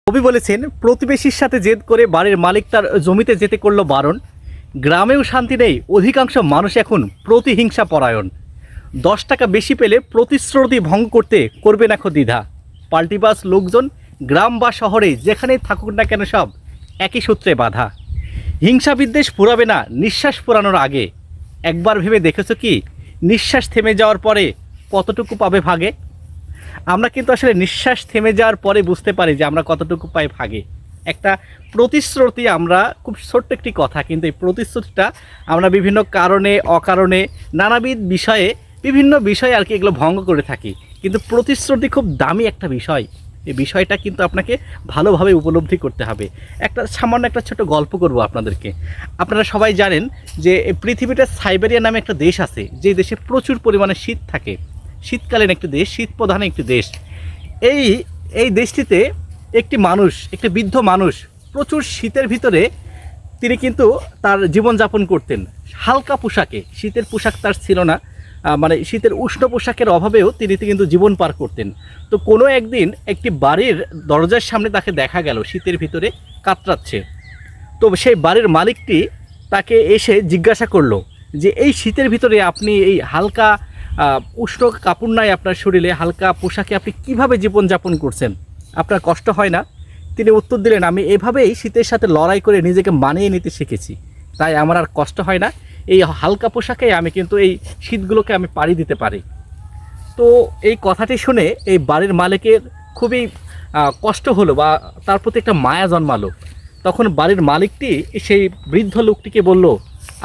কবি বলেছেন, প্রতিবেশীর সাথে জেদ করে বাড়ির মালিক তার জমিতে যেতে করলো বারণ। গ্রামেও শান্তি নেই, অধিকাংশ মানুষ এখন প্রতিহিংসা পরায়ণ। 10 টাকা বেশি পেলে প্রতিশ্রুতি ভঙ্গ করতে করবে না দ্বিধা। পাল্টিবাস লোকজন গ্রাম বা শহরে যেখানেই থাকুক না কেন সব একই সূত্রে বাঁধা। হিংসা বিদ্বেষ ফুরাবে না নিঃশ্বাস ফুরানোর আগে। একবার ভেবে দেখেছো কি, নিঃশ্বাস থেমে যাওয়ার পরে কতটুকু পাবে ভাগে? আমরা কিন্তু আসলে নিঃশ্বাস থেমে যাওয়ার পরে বুঝতে পারি যে আমরা কতটুকু পাই ভাগে। একটা প্রতিশ্রুতি, আমরা খুব ছোট্ট একটি কথা, কিন্তু এই প্রতিশ্রুতিটা আমরা বিভিন্ন কারণে অকারণে নানাবিধ বিষয়ে বিভিন্ন বিষয়ে আর কি এগুলো ভঙ্গ করে থাকি। কিন্তু প্রতিশ্রুতি খুব দামি একটা বিষয়। এই বিষয়টা কিন্তু আপনাকে ভালোভাবে উপলব্ধি করতে হবে। সামান্য একটা ছোট গল্প করব আপনাদেরকে। আপনারা সবাই জানেন যে পৃথিবীতে সাইবেরিয়া নামে একটা দেশ আছে, যে দেশে প্রচুর পরিমাণে শীত থাকে। শীতকালীন একটি দেশ, শীত প্রধান একটি দেশ। এই দেশটিতে একটি বৃদ্ধ মানুষ প্রচুর শীতের ভিতরে তিনি কিন্তু তার জীবনযাপন করতেন হালকা পোশাকে। শীতের পোশাক তার ছিল না, মানে শীতের উষ্ণ পোশাকের অভাবেও তিনি কিন্তু জীবন পার করতেন। তো কোনো একদিন একটি বাড়ির দরজার সামনে তাকে দেখা গেল শীতের ভিতরে কাতরাচ্ছে। তো সেই বাড়ির মালিকটি তাকে এসে জিজ্ঞাসা করলো যে এই শীতের ভিতরে আপনি এই হালকা উষ্ণ কাপড় নাই আপনার শরীরে, হালকা পোশাকে আপনি কিভাবে জীবনযাপন করছেন? আপনার কষ্ট হয় না? তিনি উত্তর দিলেন, আমি এভাবেই শীতের সাথে লড়াই করে নিজেকে মানিয়ে নিতে শিখেছি, তাই আমার আর কষ্ট হয় না। এই হালকা পোশাকে আমি কিন্তু এই শীতগুলোকে আমি পাড়ি দিতে পারি। তো এই কথাটি শুনে এই বাড়ির মালিকের খুবই কষ্ট হলো, বা তার প্রতি একটা মায়া জন্মালো। তখন বাড়ির মালিকটি সেই বৃদ্ধ লোকটিকে বলল,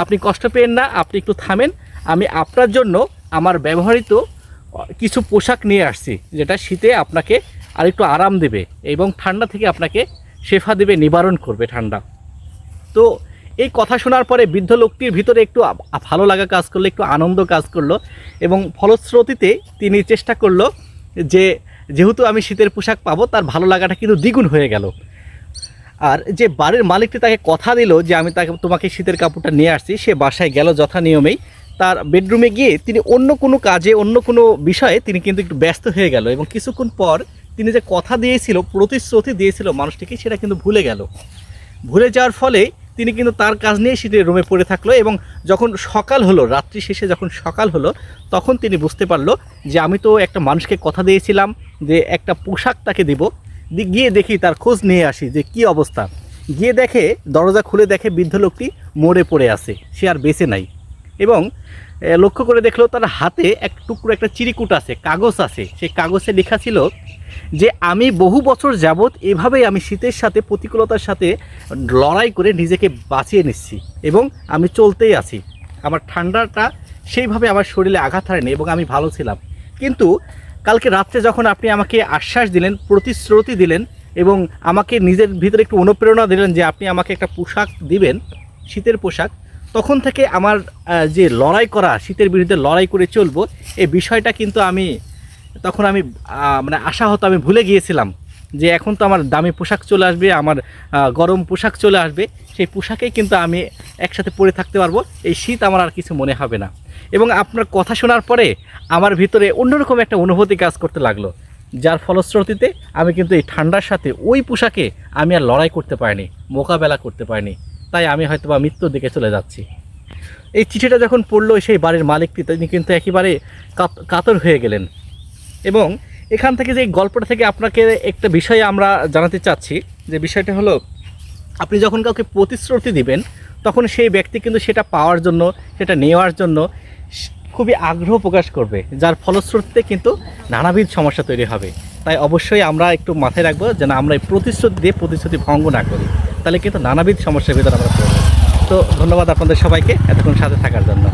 আপনি কষ্ট পেয়েন না, আপনি একটু থামেন, আমি আপনার জন্য আমার ব্যবহৃত কিছু পোশাক নিয়ে আসছি, যেটা শীতে আপনাকে আর একটু আরাম দেবে এবং ঠান্ডা থেকে আপনাকে শেফা দেবে, নিবারণ করবে ঠান্ডা। তো এই কথা শোনার পরে বৃদ্ধ লোকটির ভিতরে একটু ভালো লাগা কাজ করলো, একটু আনন্দ কাজ করলো, এবং ফলশ্রুতিতে তিনি চেষ্টা করলো যে যেহেতু আমি শীতের পোশাক পাবো, তার ভালো লাগাটা কিন্তু দ্বিগুণ হয়ে গেল। আর যে বাড়ির মালিকটি তাকে কথা দিল যে আমি তোমাকে শীতের কাপড়টা নিয়ে আসছি, সে বাসায় গেল যথা নিয়মেই। তার বেডরুমে গিয়ে তিনি অন্য কোনো কাজে, অন্য কোনো বিষয়ে তিনি কিন্তু একটু ব্যস্ত হয়ে গেল, এবং কিছুক্ষণ পর তিনি যে কথা দিয়েছিল, প্রতিশ্রুতি দিয়েছিল মানুষটিকে, সেটা কিন্তু ভুলে গেল। ভুলে যাওয়ার ফলে তিনি কিন্তু তার কাজ নিয়ে শীতের রুমে পড়ে থাকলো, এবং যখন সকাল হলো, রাত্রি শেষে যখন সকাল হলো, তখন তিনি বুঝতে পারলো যে আমি তো একটা মানুষকে কথা দিয়েছিলাম যে একটা পোশাক তাকে দিব, গিয়ে দেখি তার খোঁজ নিয়ে আসি যে কি অবস্থা। গিয়ে দেখে, দরজা খুলে দেখে বৃদ্ধ লোকটি মরে পড়ে আছে, সে আর বেঁচে নাই। এবং লক্ষ্য করে দেখলো তার হাতে এক টুকরো একটা চিরিকুট আছে, কাগজ আছে। সেই কাগজে লেখা ছিল যে আমি বহু বছর যাবৎ এভাবেই আমি শীতের সাথে, প্রতিকূলতার সাথে লড়াই করে নিজেকে বাঁচিয়ে নিচ্ছি, এবং আমি চলতেই আছি। আমার ঠান্ডাটা সেইভাবে আমার শরীরে আঘাত হারেনি, এবং আমি ভালো ছিলাম। কিন্তু কালকে রাত্রে যখন আপনি আমাকে আশ্বাস দিলেন, প্রতিশ্রুতি দিলেন, এবং আমাকে নিজের ভিতরে একটু অনুপ্রেরণা দিলেন যে আপনি আমাকে একটা পোশাক দিবেন, শীতের পোশাক, তখন থেকে আমার যে লড়াই করা, শীতের বিরুদ্ধে লড়াই করে চলবো, এই বিষয়টা কিন্তু তখন আমি মানে আশাহত, আমি ভুলে গিয়েছিলাম যে এখন তো আমার দামি পোশাক চলে আসবে, আমার গরম পোশাক চলে আসবে, সেই পোশাকেই কিন্তু আমি একসাথে পরে থাকতে পারবো, এই শীত আমার আর কিছু মনে হবে না। এবং আপনার কথা শোনার পরে আমার ভিতরে অন্যরকম একটা অনুভূতি কাজ করতে লাগলো, যার ফলশ্রুতিতে আমি কিন্তু এই ঠান্ডার সাথে ওই পোশাকে আমি আর লড়াই করতে পারিনি, মোকাবেলা করতে পারিনি, তাই আমি হয়তো বা মৃত্যুর দিকে চলে যাচ্ছি। এই চিঠিটা যখন পড়লো সেই বাড়ির মালিকটি, তিনি কিন্তু একেবারে কাতর হয়ে গেলেন। এবং এখান থেকে যে গল্পটা থেকে আপনাকে একটা বিষয় আমরা জানাতে চাচ্ছি, যে বিষয়টা হলো, আপনি যখন কাউকে প্রতিশ্রুতি দিবেন, তখন সেই ব্যক্তি কিন্তু সেটা পাওয়ার জন্য, সেটা নেওয়ার জন্য খুবই আগ্রহ প্রকাশ করবে, যার ফলশ্রুতিতে কিন্তু নানাবিধ সমস্যা তৈরি হবে। তাই অবশ্যই আমরা একটু মাথায় রাখবো যেন আমরা এই প্রতিশ্রুতি দিয়ে প্রতিশ্রুতি ভঙ্গ না করি, তাহলে কিন্তু নানাবিধ সমস্যার ভিতরে আমরা পড়ব। তো ধন্যবাদ আপনাদের সবাইকে এতক্ষণ সাথে থাকার জন্য।